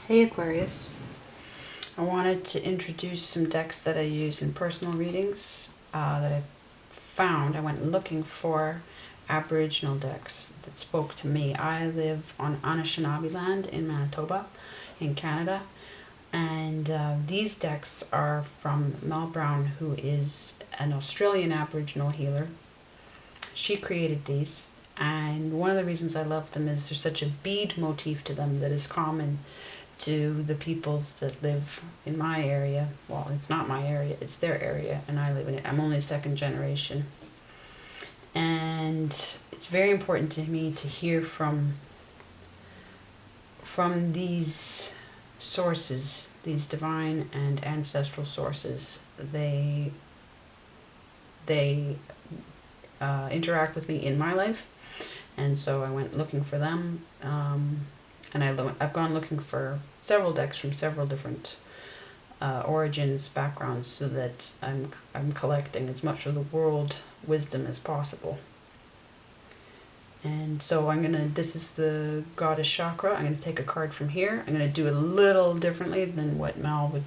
Hey Aquarius, I wanted to introduce some decks that I use in personal readings that I found. I went looking for Aboriginal decks that spoke to me. I live on Anishinaabe land in Manitoba in Canada, and these decks are from Mel Brown, who is an Australian Aboriginal healer. She created these, and one of the reasons I love them is there's such a bead motif to them that is common to the peoples that live in my area. Well, it's not my area, it's their area, and I live in it. I'm only second generation. And it's very important to me to hear from these sources, these divine and ancestral sources. They interact with me in my life, and so I went looking for them. And I've gone looking for several decks from several different origins, backgrounds, so that I'm collecting as much of the world wisdom as possible. And so this is the Goddess Chakra. I'm gonna take a card from here. I'm gonna do it a little differently than what Mel would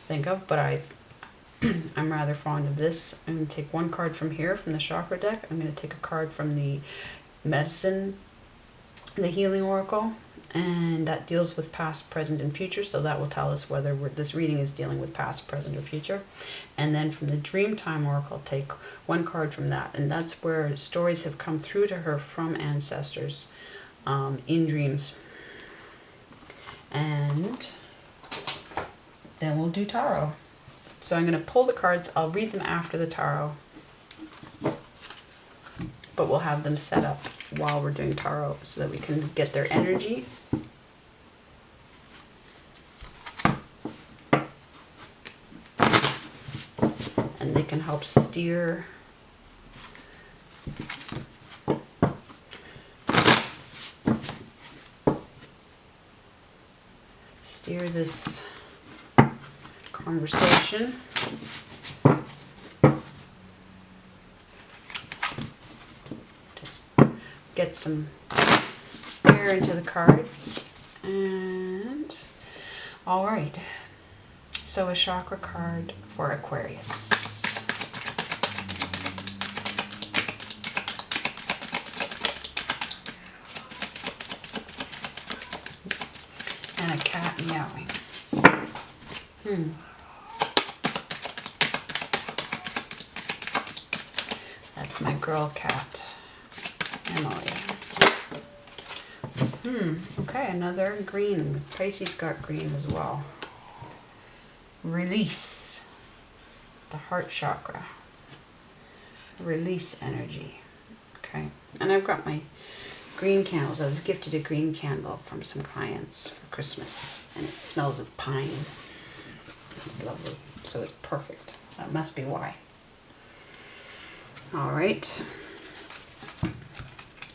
think of, but I'm rather fond of this. I'm gonna take one card from here, from the Chakra deck. I'm gonna take a card from the Medicine, the Healing Oracle, and that deals with past, present, and future, so that will tell us whether this reading is dealing with past, present, or future. And then from the Dreamtime Oracle, I'll take one card from that, and that's where stories have come through to her from ancestors in dreams. And then we'll do tarot. So I'm going to pull the cards. I'll read them after the tarot, but we'll have them set up while we're doing tarot so that we can get their energy. And they can help steer this conversation. Just get some air into the cards. And all right, so a chakra card for Aquarius. And a cat meowing. That's my girl cat, Emily. Okay, another green. Pisces got green as well. Release. The heart chakra. Release energy. Okay, and I've got my green candles. I was gifted a green candle from some clients for Christmas, and it smells of pine. It's lovely, so it's perfect. That must be why. All right,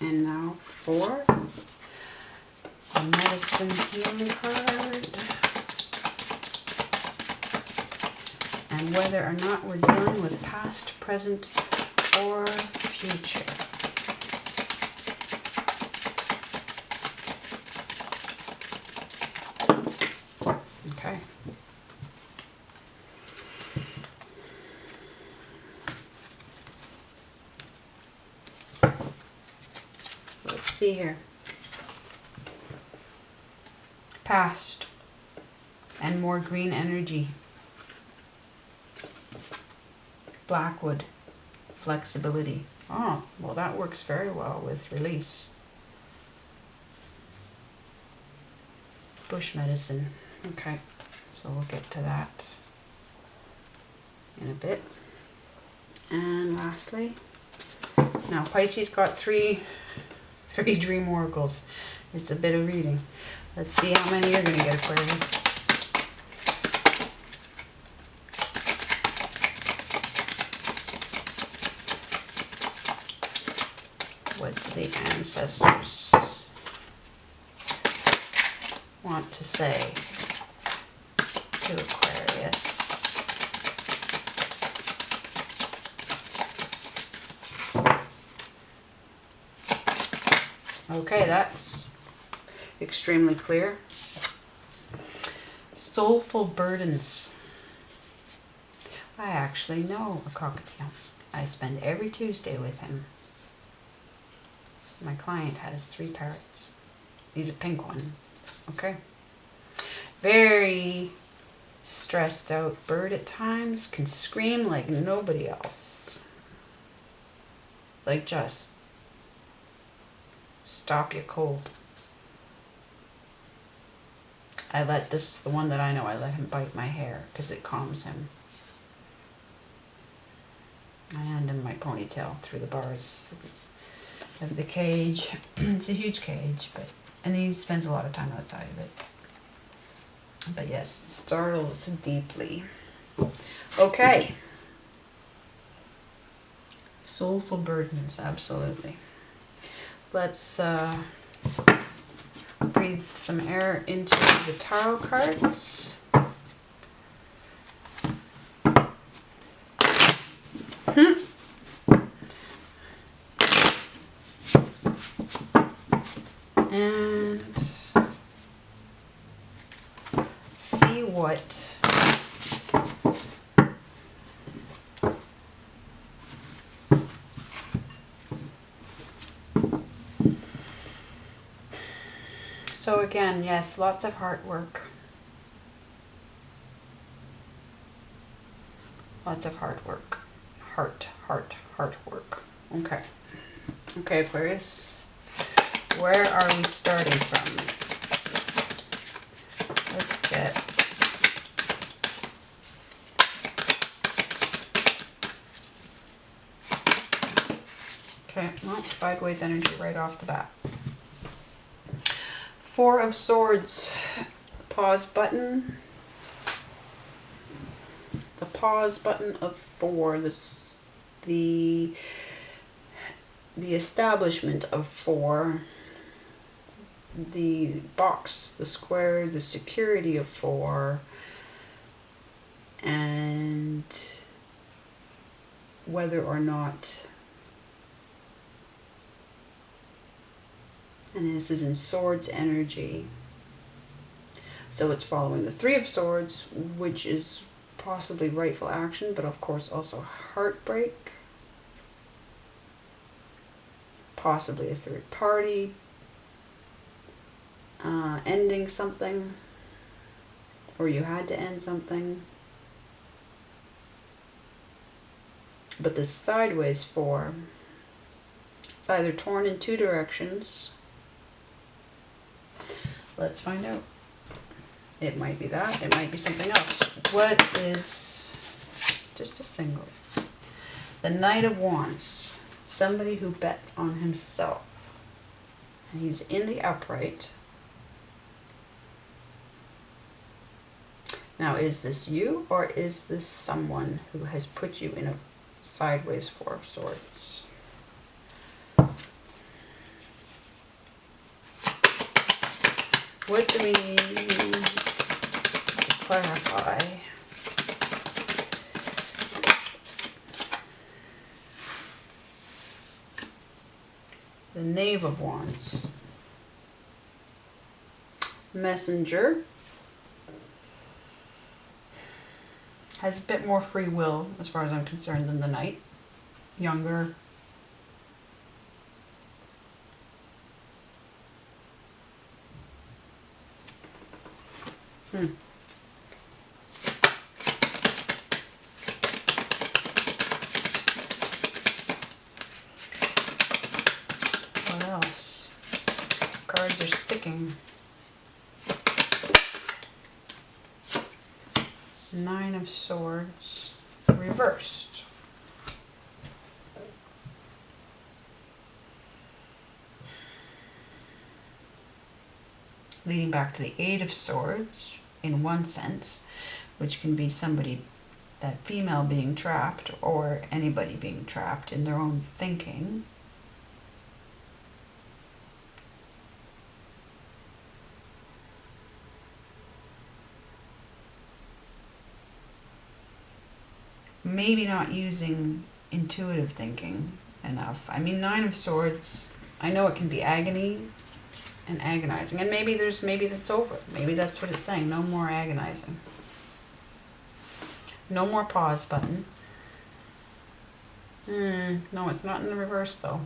and now for a medicine healing card, and whether or not we're dealing with past, present, or future. Okay. Let's see here. Past and more green energy. Blackwood, flexibility. Oh, well, that works very well with release. Bush medicine. Okay, so we'll get to that in a bit. And lastly, now Pisces got three dream oracles. It's a bit of reading. Let's see how many you're going to get, Aquarius. What's the ancestors want to say to Aquarius? Okay, that's extremely clear. Soulful burdens. I actually know a cockatiel. I spend every Tuesday with him. My client has 3 parrots. He's a pink one. Okay. Very stressed out bird at times. Can scream like nobody else. Like just stop you cold. I let this, the one that I know, I let him bite my hair because it calms him. I hand him my ponytail through the bars of the cage. It's a huge cage, and he spends a lot of time outside of it. But yes, startles deeply. Okay. Soulful burdens, absolutely. Let's breathe some air into the tarot cards. And see what so again, yes, lots of heart work. Lots of hard work. Heart work. Okay. Okay, Aquarius. Where are we starting from? Let's get okay, well, sideways energy right off the bat. 4 of Swords. Pause button. The pause button of 4. The establishment of 4. The box, the square, the security of 4, and whether or not, and this is in Swords energy, so it's following the 3 of Swords, which is possibly rightful action, but of course also heartbreak, possibly a third party, ending something, or you had to end something. But the sideways 4, it's either torn in 2 directions. Let's find out. It might be that, it might be something else. What is just a single? The Knight of Wands, somebody who bets on himself. And he's in the upright. Now, is this you, or is this someone who has put you in a sideways 4 of Swords? What do we need to clarify? The Knave of Wands. Messenger. Has a bit more free will, as far as I'm concerned, than the Knight. Younger. What else? Cards are sticking. 9 of Swords reversed. Leading back to the 8 of Swords in one sense, which can be somebody, that female being trapped, or anybody being trapped in their own thinking. Maybe not using intuitive thinking enough. I mean, 9 of Swords, I know it can be agony, and agonizing. And maybe that's over. Maybe that's what it's saying. No more agonizing. No more pause button. No, it's not in the reverse though.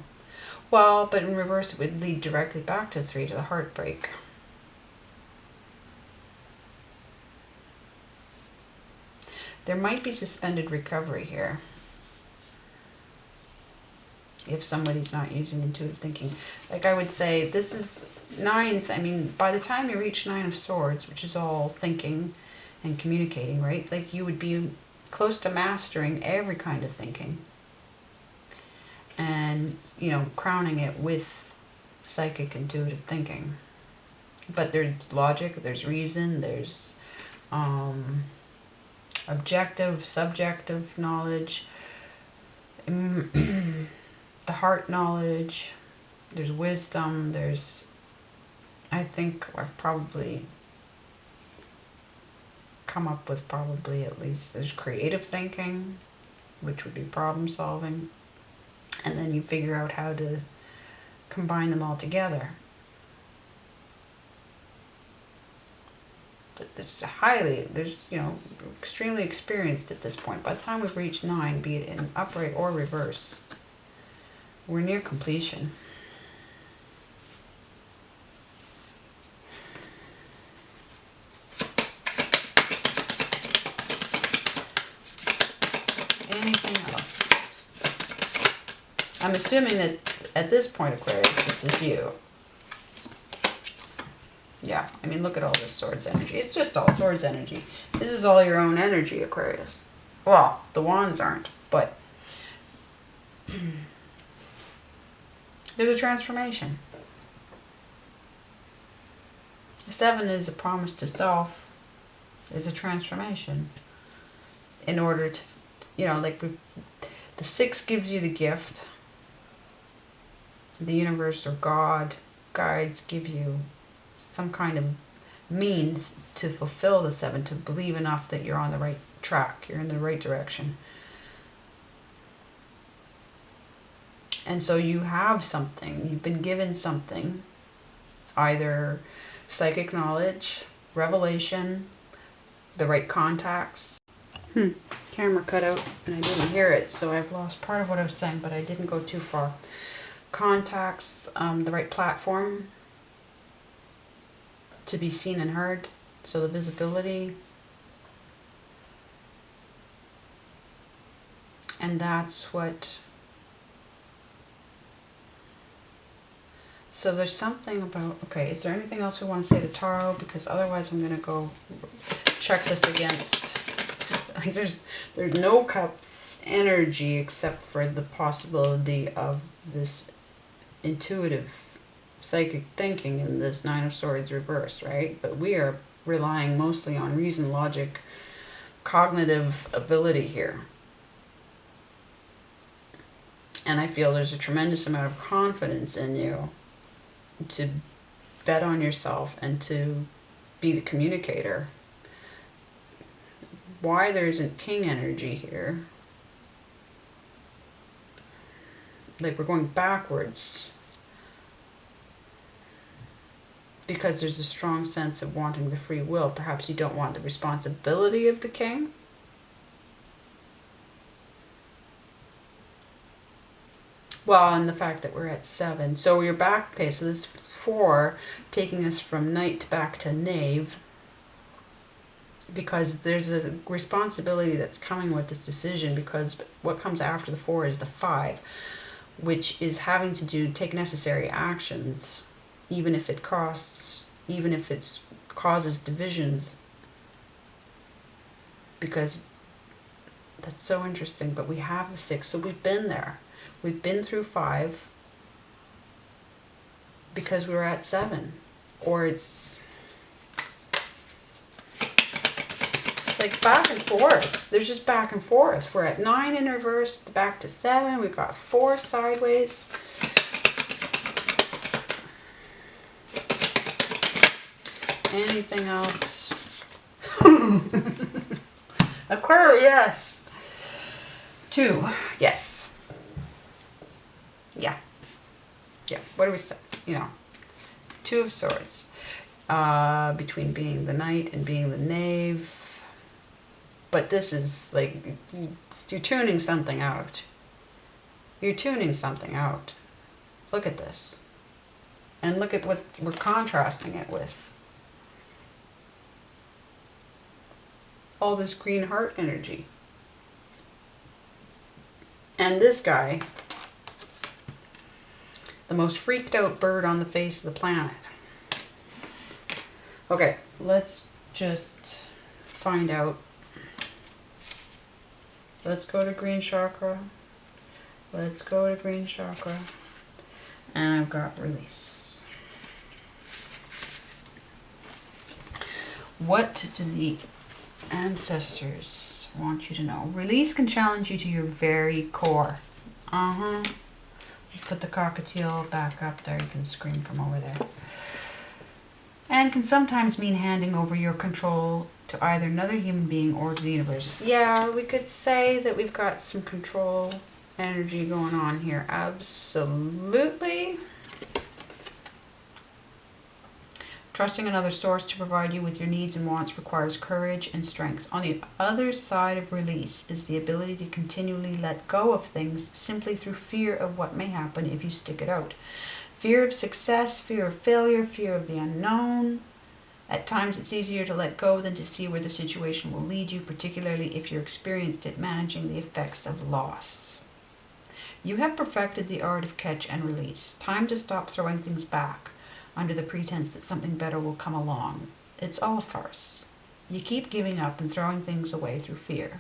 Well, but in reverse it would lead directly back to 3, to the heartbreak. There might be suspended recovery here. If somebody's not using intuitive thinking. Like I would say, this is 9s. I mean, by the time you reach 9 of Swords, which is all thinking and communicating, right? Like you would be close to mastering every kind of thinking. And, you know, crowning it with psychic intuitive thinking. But there's logic, there's reason, there's objective, subjective knowledge, the heart knowledge, there's wisdom, there's, I think I've probably come up with probably at least, there's creative thinking, which would be problem solving, and then you figure out how to combine them all together. There's, you know, extremely experienced at this point. By the time we've reached 9, be it in upright or reverse, we're near completion. Anything else? I'm assuming that at this point, Aquarius, this is you. Yeah, I mean, look at all this Swords energy. It's just all Swords energy. This is all your own energy, Aquarius. Well, the Wands aren't, but there's a transformation. 7 is a promise to self, is a transformation. In order to, you know, like the 6 gives you the gift. The universe or God, guides give you some kind of means to fulfill the 7, to believe enough that you're on the right track, you're in the right direction. And so you have something, you've been given something, either psychic knowledge, revelation, the right contacts. Camera cut out and I didn't hear it, so I've lost part of what I was saying, but I didn't go too far. Contacts, the right platform to be seen and heard, so the visibility. And that's what... So there's something about... Okay, is there anything else we want to say to Tarot? Because otherwise I'm going to go check this against... Like there's no Cups energy except for the possibility of this intuitive psychic thinking in this 9 of Swords reverse, right? But we are relying mostly on reason, logic, cognitive ability here. And I feel there's a tremendous amount of confidence in you to bet on yourself and to be the communicator. Why there isn't King energy here, like we're going backwards, because there's a strong sense of wanting the free will. Perhaps you don't want the responsibility of the King. Well, and the fact that we're at 7. So you're back, okay, so this 4 taking us from Knight back to Knave, because there's a responsibility that's coming with this decision, because what comes after the 4 is the 5, which is having to take necessary actions, even if it costs, even if it causes divisions, because that's so interesting. But we have the 6, so we've been there. We've been through 5 because we were at 7, or it's like back and forth. There's just back and forth. We're at 9 in reverse, back to 7. We've got 4 sideways. Anything else? Aquarius. 2. Yes. Yeah. Yeah. What do we say? You know, Two of Swords. Between being the Knight and being the Knave. But this is like, you're tuning something out. You're tuning something out. Look at this. And look at what we're contrasting it with. All this green heart energy. And this guy, the most freaked out bird on the face of the planet. Okay, let's just find out. Let's go to green chakra. Let's go to green chakra. And I've got release. What do the ancestors want you to know? Release can challenge you to your very core. Put the cockatiel back up there. You can scream from over there. And can sometimes mean handing over your control to either another human being or to the universe. Yeah, we could say that we've got some control energy going on here. Absolutely. Trusting another source to provide you with your needs and wants requires courage and strength. On the other side of release is the ability to continually let go of things simply through fear of what may happen if you stick it out. Fear of success, fear of failure, fear of the unknown. At times it's easier to let go than to see where the situation will lead you, particularly if you're experienced at managing the effects of loss. You have perfected the art of catch and release. Time to stop throwing things back under the pretense that something better will come along. It's all a farce. You keep giving up and throwing things away through fear.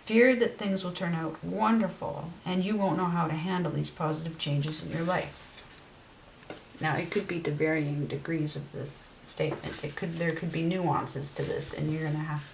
Fear that things will turn out wonderful and you won't know how to handle these positive changes in your life. Now, it could be to varying degrees of this statement. There could be nuances to this, and you're going to have,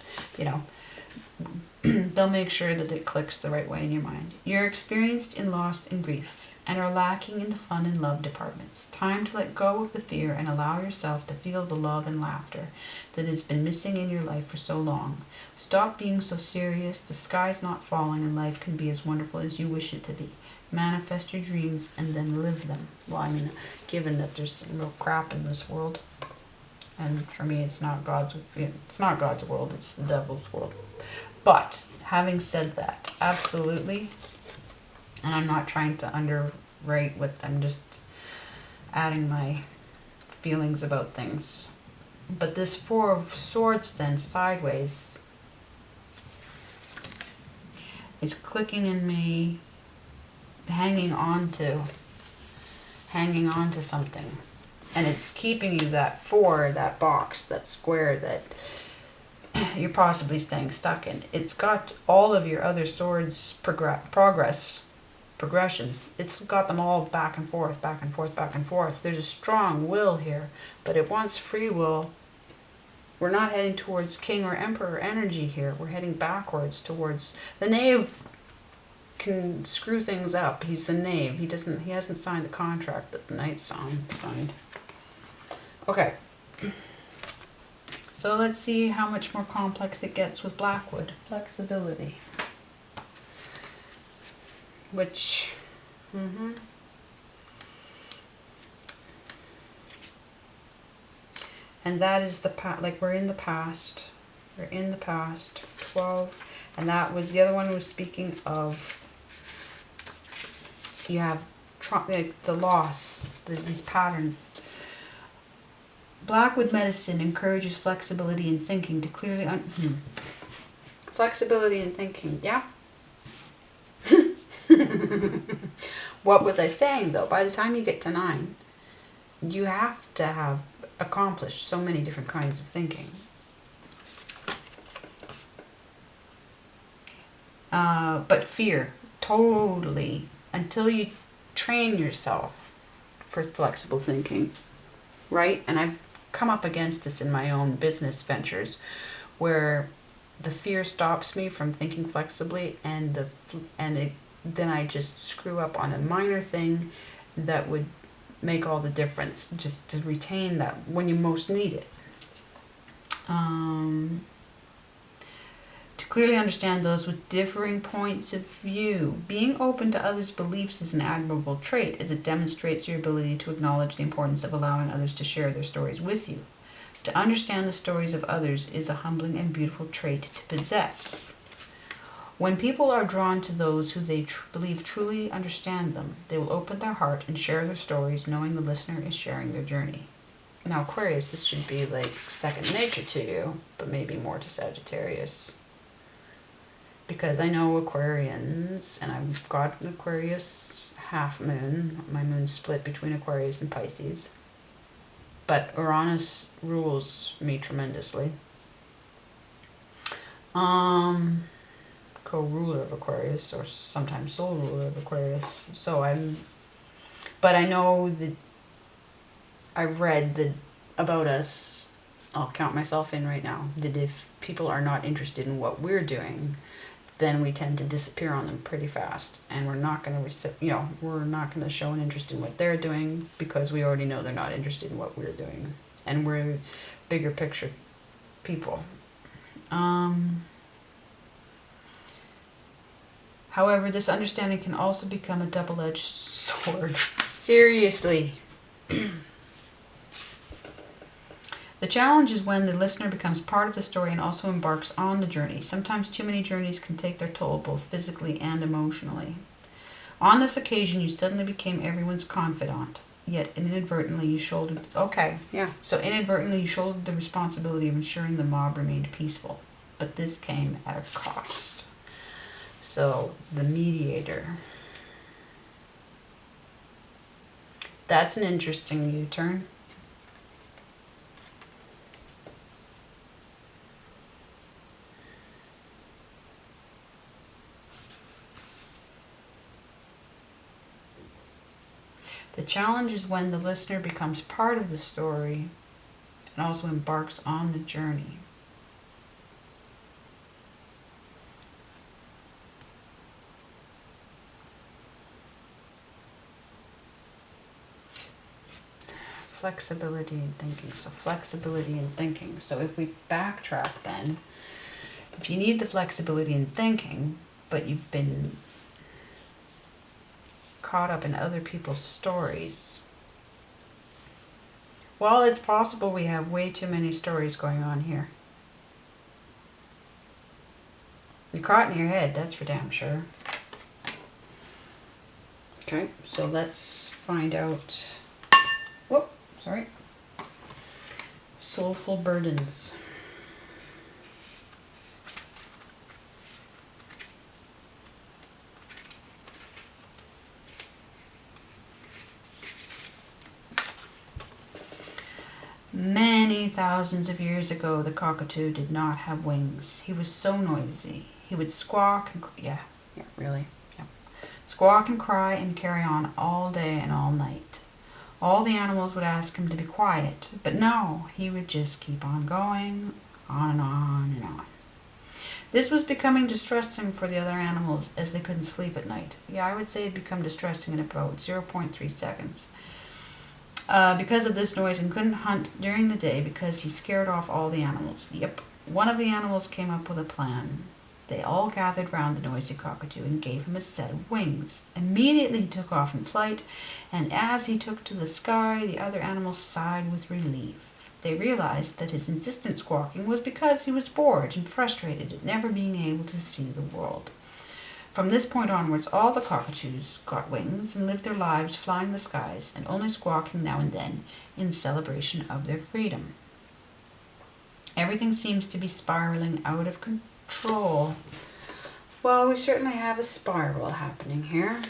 they'll make sure that it clicks the right way in your mind. You're experienced in loss and grief and are lacking in the fun and love departments. Time to let go of the fear and allow yourself to feel the love and laughter that has been missing in your life for so long. Stop being so serious. The sky's not falling and life can be as wonderful as you wish it to be. Manifest your dreams and then live them. Well, I mean, given that there's some real crap in this world, and for me it's not God's world, it's the devil's world. But having said that, absolutely, and I'm not trying to underrate what, I'm just adding my feelings about things. But this Four of Swords then, sideways, it's clicking in me, hanging on to something. And it's keeping you that four, that box, that square that you're possibly staying stuck in. It's got all of your other swords progressions. It's got them all back and forth, back and forth, back and forth. There's a strong will here, but it wants free will. We're not heading towards king or emperor energy here. We're heading backwards towards the knave. Can screw things up. He's the knave. He hasn't signed the contract that the knight signed. Okay. So let's see how much more complex it gets with Blackwood. Flexibility. Which, and that is the past, like we're in the past. We're in the past. 12. And that was, the other one was speaking of, you have the loss, these patterns. Blackwood medicine encourages flexibility in thinking to clearly flexibility in thinking, yeah. What was I saying though? By the time you get to 9, you have to have accomplished so many different kinds of thinking. But fear, totally, until you train yourself for flexible thinking, right? And I've come up against this in my own business ventures where the fear stops me from thinking flexibly, and then I just screw up on a minor thing that would make all the difference, just to retain that when you most need it. To Clearly understand those with differing points of view. Being open to others' beliefs is an admirable trait, as it demonstrates your ability to acknowledge the importance of allowing others to share their stories with you. To understand the stories of others is a humbling and beautiful trait to possess. When people are drawn to those who they believe truly understand them, they will open their heart and share their stories, knowing the listener is sharing their journey. Now, Aquarius, this should be like second nature to you, but maybe more to Sagittarius. Because I know Aquarians, and I've got an Aquarius half moon. My moon's split between Aquarius and Pisces. But Uranus rules me tremendously. Co-ruler of Aquarius, or sometimes sole ruler of Aquarius. But I know that I've read that about us, I'll count myself in right now, that if people are not interested in what we're doing, then we tend to disappear on them pretty fast, and we're not going to, we're not going to show an interest in what they're doing because we already know they're not interested in what we're doing, and we're bigger picture people. However, this understanding can also become a double-edged sword. Seriously. The challenge is when the listener becomes part of the story and also embarks on the journey. Sometimes too many journeys can take their toll, both physically and emotionally. On this occasion, you suddenly became everyone's confidant, yet inadvertently you shouldered... Okay, yeah. So inadvertently you shouldered the responsibility of ensuring the mob remained peaceful. But this came at a cost. So, the mediator. That's an interesting U-turn. The challenge is when the listener becomes part of the story and also embarks on the journey. Flexibility in thinking. So flexibility in thinking. So if we backtrack then, if you need the flexibility in thinking, but you've been caught up in other people's stories, well, it's possible we have way too many stories going on here. You're caught in your head, that's for damn sure. Okay, so let's find out. Whoop, sorry. Soulful burdens. Many thousands of years ago, the cockatoo did not have wings. He was so noisy. He would squawk and squawk and cry and carry on all day and all night. All the animals would ask him to be quiet, but no, he would just keep on going, on and on and on. This was becoming distressing for the other animals as they couldn't sleep at night. Yeah, I would say it'd become distressing in about 0.3 seconds. Because of this noise, and couldn't hunt during the day because he scared off all the animals. Yep, one of the animals came up with a plan. They all gathered round the noisy cockatoo and gave him a set of wings. Immediately he took off in flight, and as he took to the sky, the other animals sighed with relief. They realized that his insistent squawking was because he was bored and frustrated at never being able to see the world. From this point onwards, all the cockatoos got wings and lived their lives flying the skies and only squawking now and then in celebration of their freedom. Everything seems to be spiraling out of control. Well, we certainly have a spiral happening here.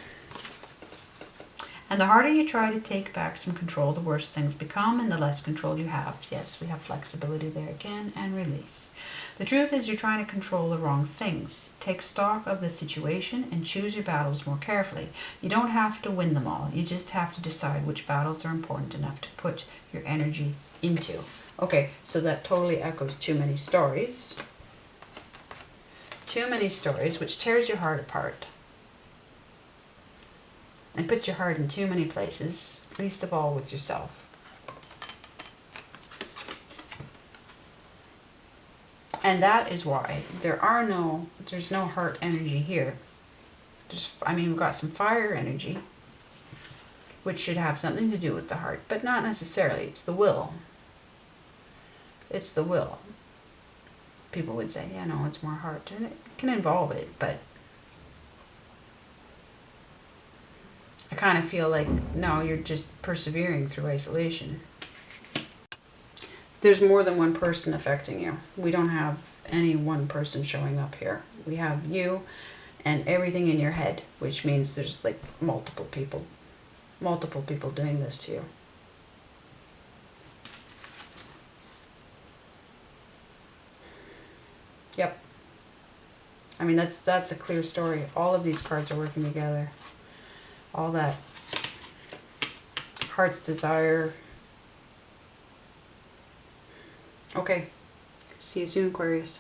And the harder you try to take back some control, the worse things become and the less control you have. Yes, we have flexibility there again, and release. The truth is you're trying to control the wrong things. Take stock of the situation and choose your battles more carefully. You don't have to win them all. You just have to decide which battles are important enough to put your energy into. Okay, so that totally echoes too many stories. Too many stories, which tears your heart apart and puts your heart in too many places, least of all with yourself. And that is why there's no heart energy here. We've got some fire energy, which should have something to do with the heart, but not necessarily. It's the will. It's the will. People would say, yeah, no, it's more heart. And it can involve it, but I kind of feel like, no, you're just persevering through isolation. There's more than one person affecting you. We don't have any one person showing up here. We have you and everything in your head, which means there's like multiple people doing this to you. Yep. I mean, that's a clear story. All of these cards are working together. All that heart's desire. Okay. See you soon, Aquarius.